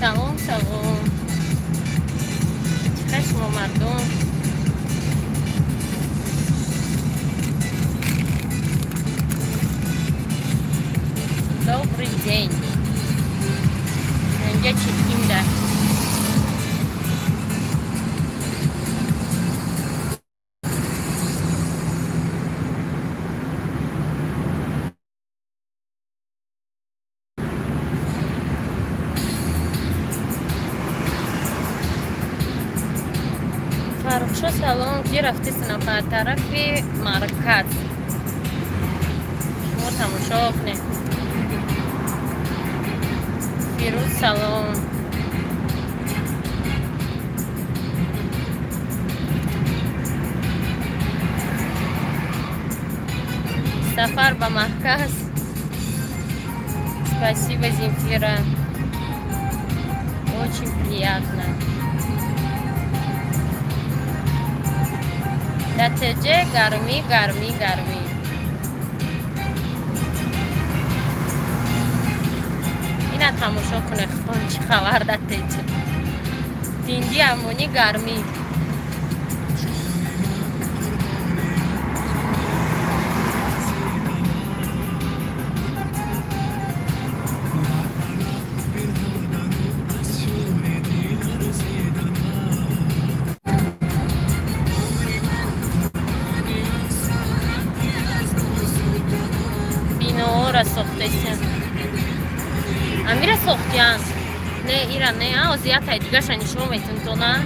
سلام سلام. چطور شما مردم؟ Добрый день. اینجا چیکیم ده. فرخشا سلام. کی رفتی سنفر طرف مرکز شما تماشا کنه. فیروز سلام. سفر به مرکز. Спасибо, Земфира. Очень приятно. نتیجه گرمی گرمی گرمی. اینا تماشا کنه خون چی خبر داده دیندی امونی گرمی. بینو ساخته امیر ساختیان نه ایران نه آزیات های دیگه شنیشو میتون تو نه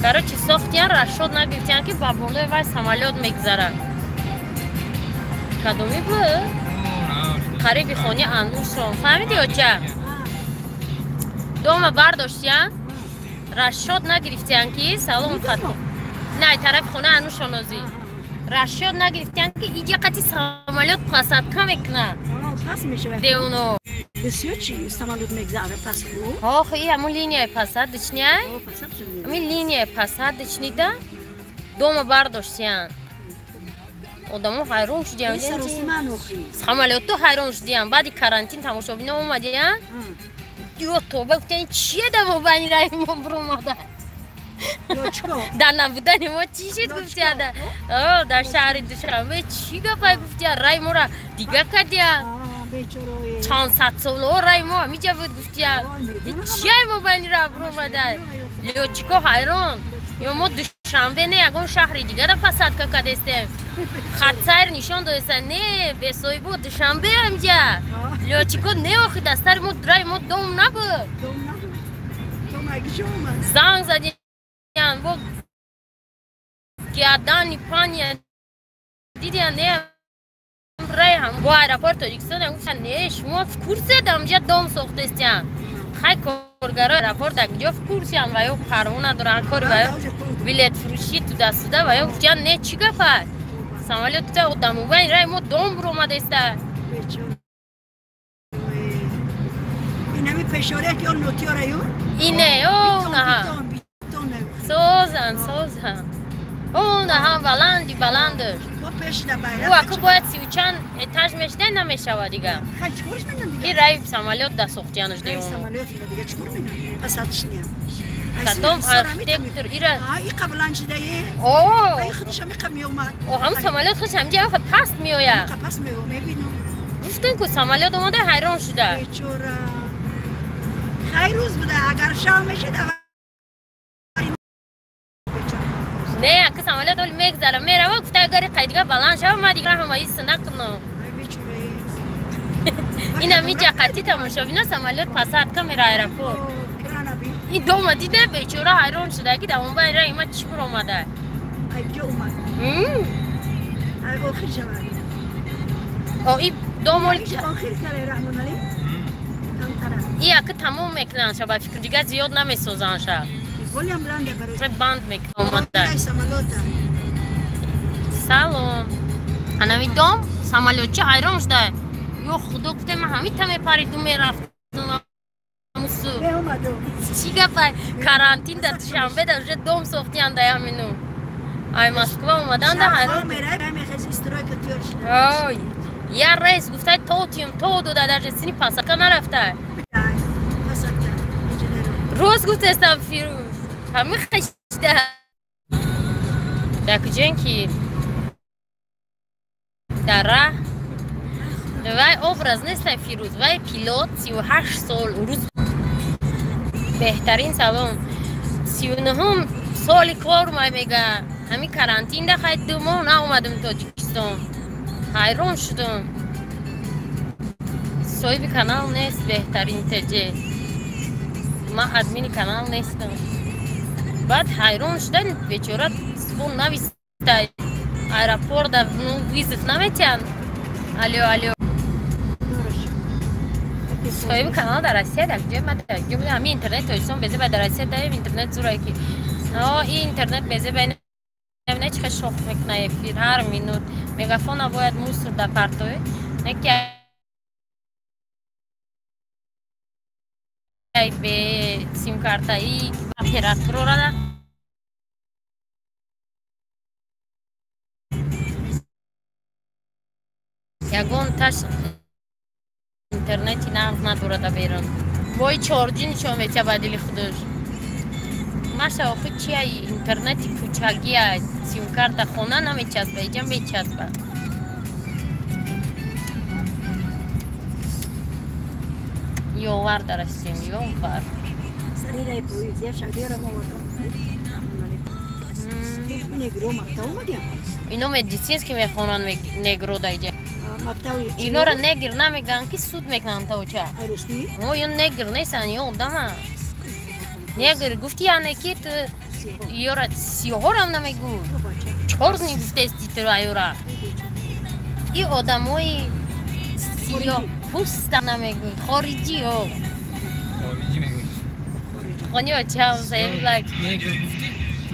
برای چی ساختیان را شد نگفتیان که بابونه وای سمالیات میگذاره کدومی بود؟ قریبی خونی انوش رو فهمیدی یا چه؟ دوم برداشتیان را شد نگرفتیان که سلام خطو نه طرف خونه انوش رو نازی را شد نگرفتیان که اینجا قطعی سمالیات پاسد کم میکنه پس میشه دیونو بسیار چی سمالیات میگذاره پس رو آخه این همون لینیه پاسد دچنیه همین لینیه پاسد دچنیده دوم برداشتیان آدمو حیران شدیم سمالیات تو حیران شدیم بعدی کرانتین تماشا بینه اومدیم دیو توبه گفتن چیه دمو بانی رای ما برو ماده در نبودن ما چی شد گفتی در شهر دوشنبه چی گفت گفتی رای ما را دیگه کردیم چند ست سال رای ما همیجا بود گفتی چیه ما بانی را برو ماده لیو چیکو حیران یا ما دوشنبه نه یکون شهر دیگه را پسد که کدستیم خط سیر نشان دادستن نه به سوی بود دوشنبه همیجا لیو چیکو نه آخی دستر ما رای ما دوم نبود زنگ زدیم و گردانی پانی دیدن نه رای هم با ایرپورت تاجیکستان گفتن نه شما کورس دامجا دوم ساخته استین خیلی کارگرای ایرپورت اینجا کورسیان و یا پروانه دارن کار و یا بلیط فروشی تو دست داده و یا گفتن نه چی گفت سمالیات تو دمو بین رای ما دوم برو اومده است این همین فشارت یا نوتی رایون اینه او نه سوزن اون هم بلندش او اکو باید سی و چند اتاج مشته نمیشه دیگه این رای سمالیات دست سختیانش دیگه دیگه چکور میدن پس هاتش نیم کدام ارکتکتر ایره ای قبلا چه دیگه اوه ای خودش هم میخوام اومد او هم سمالیات خودش هم جا پست میویا پس میبینم گفتن که سمالیات اومده حیران شده بیچاره خیلی روز بوده اگر شام میشه نه که سمالیات ولی میگذره میره و گفته اگر قیدیگه بلند شد ما دیگه هم ایست نکنم این همیجا قطعی تماشا بینه سمالیات پسد که میره ایرپورت این دوم دیده بیچاره حیران شده که دوم باید رای ما چی بر اومده اینجا اومد آخر شد این دوم آخر کرده رحمان علی این اگه تموم میکنن شد با فکر دیگه زیاد نمیسوزن شد ولی هم بلنده برای بند میکنه اومده سلام هنوی دوم سمالیات چه حیران شده یا خدا گفته من همین تمه پریدون میرفتم چی گفت کرانتین در شنبه در جد دوم ساختیان ده همینو ای مسکوا اومدن ده حیران آی یه رئیس گفته تو دو در جد سینی پاسکا نرفته روز گفتستم فیروز همه خشته دکو جنکی در راه وای ابرز نیست فیروز وای پیلوت 38 سال اون روز بهترین سوام 39 سال کار ما میگه همین کرانتین ده خیلی 2 ماه اومدم تاجیکستان حیران شدم صاحب کانال نیست بهترین تجه ما ادمین کانال نیستم بعد حیران شدن بیچاره سپون نویسته ایرپورت در ویزیت نمیتین الو صاحب کانال در روسیه در کجا من در کجا همین اینترنت تویسون بزه و در روسیه داریم اینترنت زورایی که این اینترنت بزه بین نمیده چه شوخ میکنه فیر هر مینوت مگافون باید موسر در پرتوی نکی به سیم کارتایی اپراتور را ده یگون تاش اینترنتی نمز نداره دا بیرون وای چارجی نشون میتیا بدیلی خودش ماشه آخه چیه اینترنتی کوچگیه سیم کارت خونه نمیچسبه اینجا میچسبه یوور درستیم یوور سریع پویزیا شدی را اینو مدیسینس که میخونن نگرو دایجه اینا را نگر نمیگن که سود میکنن تا چه او یا نگر نیستن یا دما نگر گفتی یعنی که تو یورا سیاه هم نمیگو چهار نگفته استی تو ایورا این آدمای سیاه پوست نمیگو خارجی ها خانیو چه هم سایب لک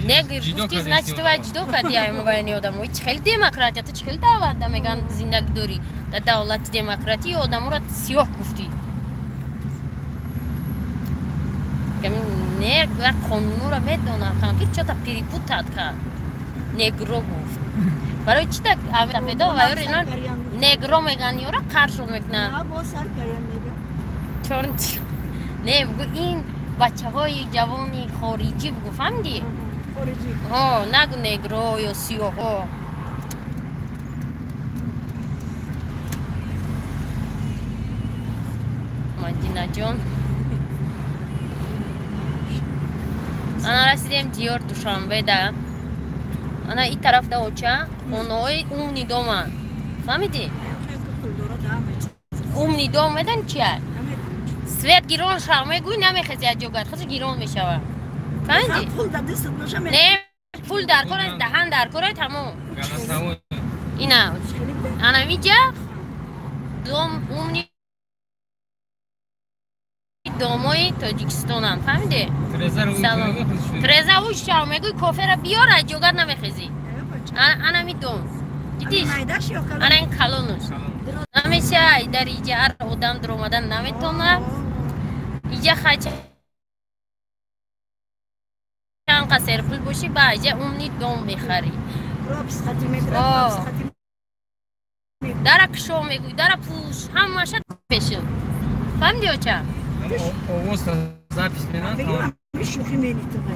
نگر گفتی значит تو وجدو کدی های مگانی آدمای چخیل دموکراتی تو چخیل دعوت نمیگن زندگی داری در دولت دموکراتی آدمو را سیاه گفتی نگر قانونو را میدونم خانم که چطور پریپوتات کرد نگرو گفت برای چی tak avea pe două ori nu negro meganiora qarshi میکنه با سر کردن میگه چون نه بگو این بچه‌های جوانی خارجی بگو فهمیدی خارجی ها نگو نگرو یا سیاه مدینه جان انا رسیدیم دیار دوشنبه ده انا این طرف ده اوچه اونای اونی دومن فهمیدی؟ اونی دوم بدن چیه؟ سویت گیرون شرمه گوی نمیخیزی از جوگت خودش گیرون میشوه فهمیدی؟ نه پول در کنه دهن در کنه تمام اینا انا میجه دوم اونی دومای تاجیکستان هم فهمیده؟ سلام ترزه اوش شرمه گوی کافه را بیار از جوگت نمیخیزی انا می دوم دیدیش؟ انا این کلونش نمیشه در اینجا هر آدم در اومدن نمیتونه اینجا خیلی چند قصر پول باشی با اینجا اونی دوم میخری در کشو میگوی در پوش همه شد پیشم فهمیدی او چه؟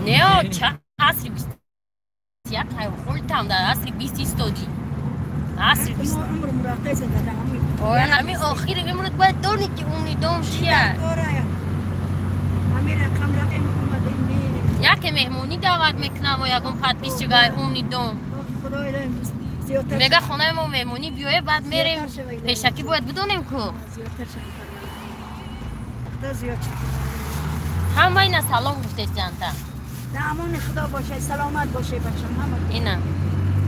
نه چه اصلی بیست یک های خولتم در اصلی بیست ایستادی اصلی بیست همین آخیر امروز باید دانی که اونی دوم چیه یک مهمونی دعوت میکنم و یکم خط بیست چگاه اونی دوم میگه خونه ما مهمونی بیایه بعد میریم پیشکی باید بدونیم که همه اینا سلام گفته جانتا نه امون خدا باشه سلامت باشه بچم همه اینا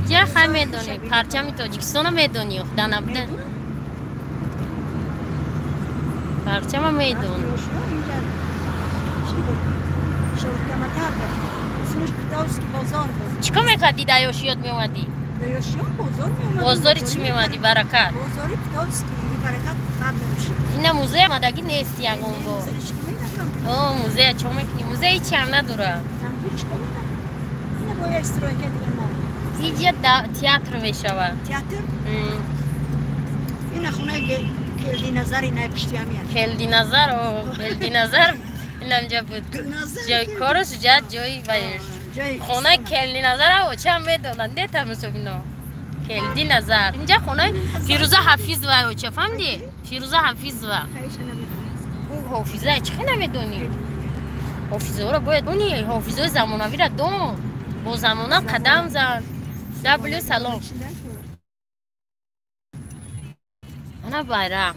یه خیلی میدونی پرچم تاجیکستان میدونی خدا نبوده پرچم میدونی چیکار میکردی دایوشیات میومدی؟ دایوشیات بازار میومدی بازاری چی میومدی برکت؟ بازاری پتاسکی برکت قبل میشه اینا موزه مدگی نیستی یکم با اوه موزه چون میکنی موزه هیچی هم نداره اینه باید استرای که دیگه ما اینجا تیاتر میشوه تیاتر؟ اینه خونه کلدی نظر اینه پشتی همی هست کلدی نظر اینجا بود نظر جای کارش جای وایش خونه کلی نظر و چم بدادن دیتا مسوبینا کلی نظر اینجا خونه فیروزه حفیظ و چه فهمیدی فیروزه حفیظ و او حافظه چه نمیدونی حافظه رو باید اونی حافظه زمانوی را دون با زمانه قدم زن دبلو سلام انا bayrak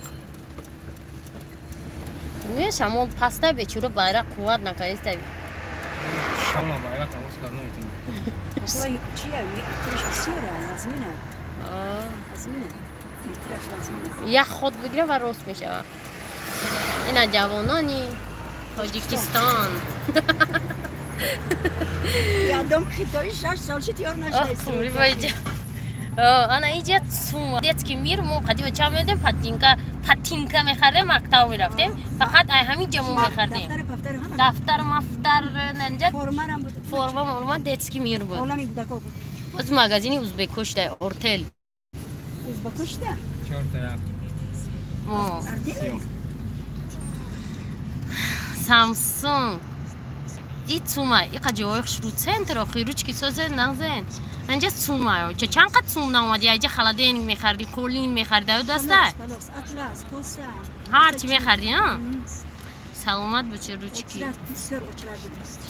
niye şamol pasta beçuru bayrak kuvat na kayıs tabi Şamol bayrak tavus karnı için. Vay çiğ sura lazmine. Lazmine. Ya خود بگیره و راست میشه اینا جوانانی تاجیکستان یادم خیلی 6 سال شد یار نشد انا اینجا سوم детский мир ما قدیم چه میدیم پاتینکا می‌خردیم مکتب می‌رفتیم فقط همینجا ما می‌خردیم دفتر مفتر ننجا فرما детский мир بود از مغازینی اوزبکوش ده اورتل اوزبکوش ده سامسونگ ای توما ای قجوای خشرو سنتر آخی روچ کی سازه نزن انجا توما چه چند قد توم نامدی اینجا خلادین میخردی کولین میخردی و دسته هر چی میخردی ها سلامت بچه روچ کی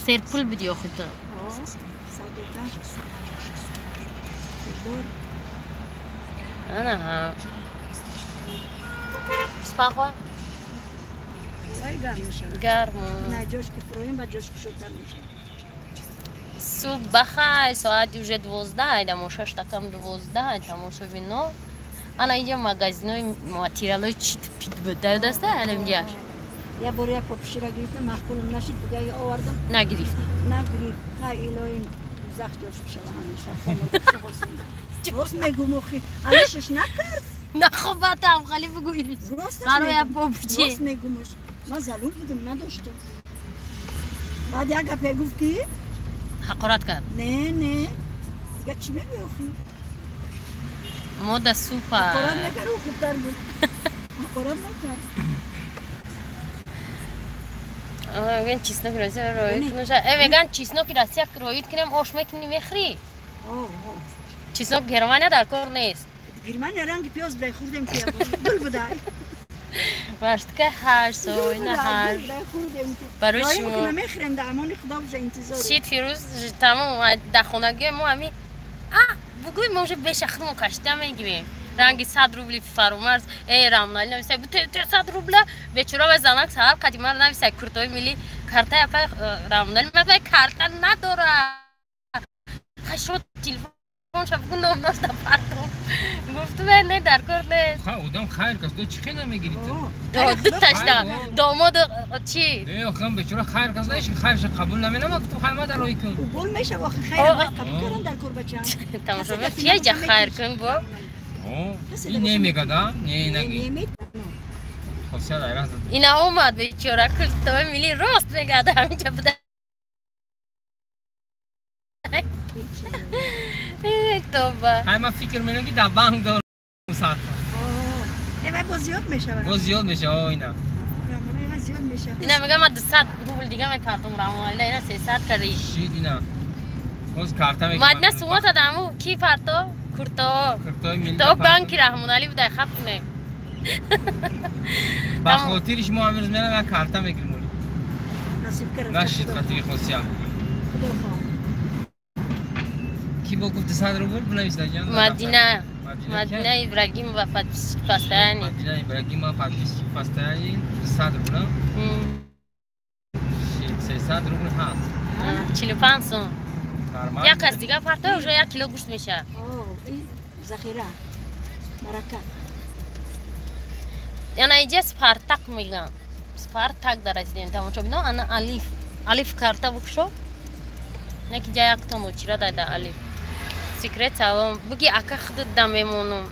سرپول بدی آخی تو انا ها سپاخوا گرم نه جوش که فرویم با جوش که شدن میشه صبح بخیر ساعتی уже 12 دمو 6 تکم 12 تماشا بینو انا اینجا مغازینای ماتریالای چیت پیت بده دسته علمجا یا برای کپشی را گرفتم مخبول نشید بگه آوردم نگرفت ها ایلوین زخت جوش بشه همیشه راست میگو مخی علشش نکرد نه خب باتم خالی بگویی برای پاپچی راست میگو مش ما زلون بودم نداشتم بعد یک گفت گفتی حقارت کرد نه دیگه چی میگی آخی ماده سوپر حقارت نکرد او خوبتر بود حقارت نکرد میگن چیزنو که راستی رویت کنه میگن چیزنو که راستی رویت کنم آش میکنی میخری چیزنو گرمانه در کار نیست گرمانه رنگ پیاز بخوردم که گل بدای وقت که هر سوی نه هر برای شما میخرم در امان خدا بشه انتظار شید فیروز تمام در خونگی ما همی بگوی ما уже بشخرمو کشته میگیریم رنگی 100 روبلی فرامرز ای رامنالی نویسه تو 100 روبله بیچاره و زنک سهر قدیما نویسه کرتای ملی کارت اپا رامنالی مگه کارت نداره خشوت تلفن شب کنم ناست پارتم گفت نه در کار نیست خودم خیر کس تو چی نمیگیری تو دو تاشتا داماد چی نه خم بیچاره خیر کس نیست خیرش قبول نمی‌کنم تو خیر ما در روی کن قبول میشه واقعا خیر قبول کردن در کور بچه‌ها تماشا بیا جا خیر کن با این نمیگه دا نه نگی خوشحال ایران اینا اومد بیچاره کرتای ملی راست میگه در همینجا بوده توبه همه فکر می‌کنم که در بانک دار مسافر نه بازیات میشه بازیات میشه اینا اینا میگم من 200 روبل دیگه من کارتم راموالده اینا 300 کردی شید اینا باز کارت میگم مدنه سومت دامو کی پارتو کرتا تو بانکی رحمانعلی بوده خط نه با خاطرش ما امروز میرم کارت میگیرم نصیب کرد نشید خاطر خوشیام کی با گفت 100 روبل بنویسید جان مدینه ابراهیم و پاستانی مدینه ابراهیم و پاستانی 100 روبل 300 روبل ها 45 سون یک از دیگه پارتا و 1 کیلو گوشت میشه ذخیره برکت یعنی اینجا سپارتاک میگن سپارتاک در از دین تماشا بینو انا الیف کارتا بکشو نکی جای اکتمو چرا داده الیف سیکرت هم بگی اکه خودت دم میمونم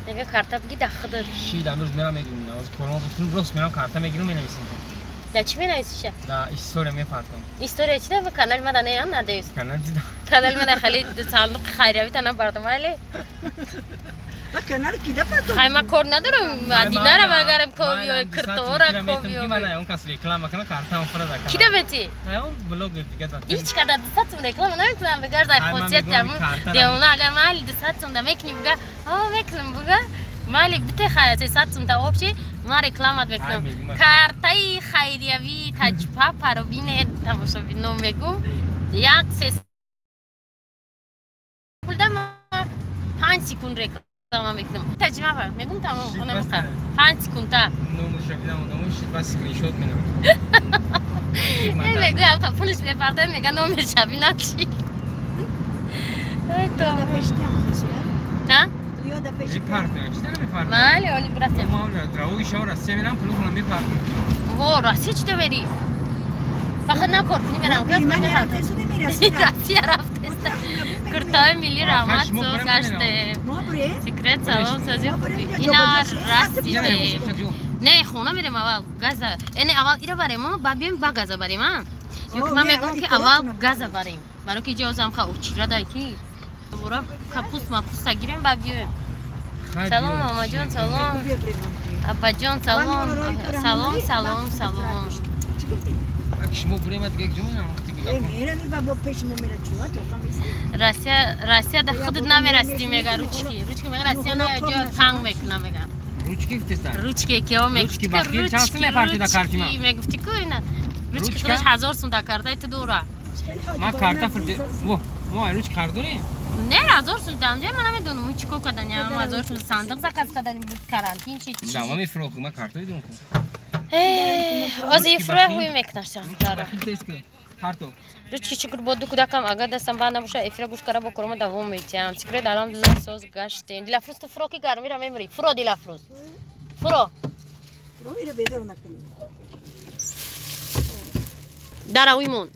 نگه کارتا بگی ده خودت شید امروز میرم میگم نه از کرونا بتون روز میرم کارتا میگیرم مینویسم در چی مینویسیشه؟ در استوری میپرتم استوری چی ده؟ کانال ما دانه یا ندیست؟ کانال دیدم کانال ما خیلی صندوق خیریابی تنها بردم ولی و کنار کی دفعه خیلی من کار ندارم مدینه رو بگرم کاویو کرتورا کاویو اون کس ریکلام کنه کارتام فردا کی دبتی اون بلوگ دیگه داد هیچ کدر دستتون ریکلام نمیکنم بگر در خاصیت دارم دیوونه اگر مالی دستتون دم میکنی بگه میکنم بگه مالی بته خیلی دستتون تا آبچی ما ریکلامت میکنم کارتای خیریوی تجربه پروبینه تماشا بینم میگم یک سه بودم 5 سکند ریکلام میکنم تجربه پر میگم تمام کنم بخیر 5 سکند تا نومش بیدم نومش بس اسکرین شات میکنم میگم تا پولش بپرده میگه نومش شبیه چی یاده پشتیم خسیه نه یاده پشتیم میپرده چی داره میپرده مالی اولی براتم ما دراوی شو راستی میرم پلو کنم میپرده و راستی چی بری فقط نکار کنی برم من رفته سودی میرسیم راستی رفته کرتای ملی رحمت سو گشته ما بره سیکرت سلام سازی خوبی اینا راستی نه خونه میرم اول گاز یعنی اول ایرا بریم ما بعدیم با گاز بریم من میگم که اول گاز بریم برای که جوزم خو چرا دایتی برام کپوس ما پوست گیریم بعدیم سلام ماما جان سلام ابا جان سلام سلام سلام سلام شما بریم دیگه جون میره می بابا پیش ما میره چوها تو خمیسی راستی در خودت نمیرستی میگه روچکی میگه راستی نه جا تنگ میکنم میگم روچکی گفتستان روچکی که اون روچکی باقی چانس میپرتی در کارتی ما میگفتی که اینا روچکی خودش 1000 سوم در کارت تو دوره ما کارتا فرد ما روچ کاردونی نه 1000 سوم دام جای من نمیدونم اون چیکو کردن یا 1000 سوم صندوق زکات کردن بود کارانتین چی دام میفروخ ما کارتای دون از افرا هوی میکنشم داره کارتو روچکی چیکار بود کودکم اگر دستم بند نباشه افرا گوش کرده با کرم دوم میتیم سیکرت الان دلم سوز گشتین دیلافروز تو فرو کی گرمی را میمری فرو دیلافروز فرو رو میره بیدر نکنی داره ویمون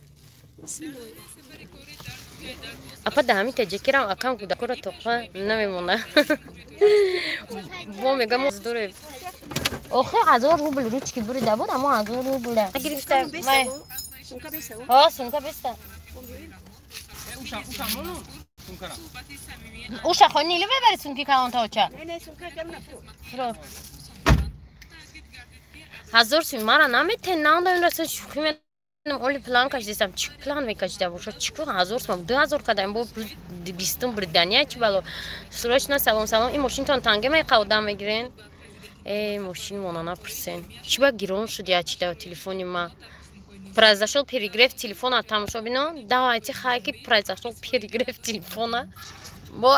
اپا دهمی تجکرم اکم کودکورا توقع نمیمونه با میگم مزدوره آخه 1000 روبل روچکی بریده بود اما 1000 روبل گرفتم من ها سونکا بیسته اوشا خو نیلی ببری سونکی کلان تا اوچا نه سونکا کم نفرو 1000 سون مرا نمیته ناندم رسن شوخی میدم اولی پلان کشیدم چی پلان میکشیدم اوشا چیکو 1000 سون 2000 کردم با 20 بریدنیا چی بالو سروش سلام سلام این ماشین تان تانگه می قودم میگیرین ای ماشین مونانا پرسن چی با گیرون شد یا چی دا تلفنی ما произошел перегрев телефона там что бино давайте хайки произошел перегрев телефона бо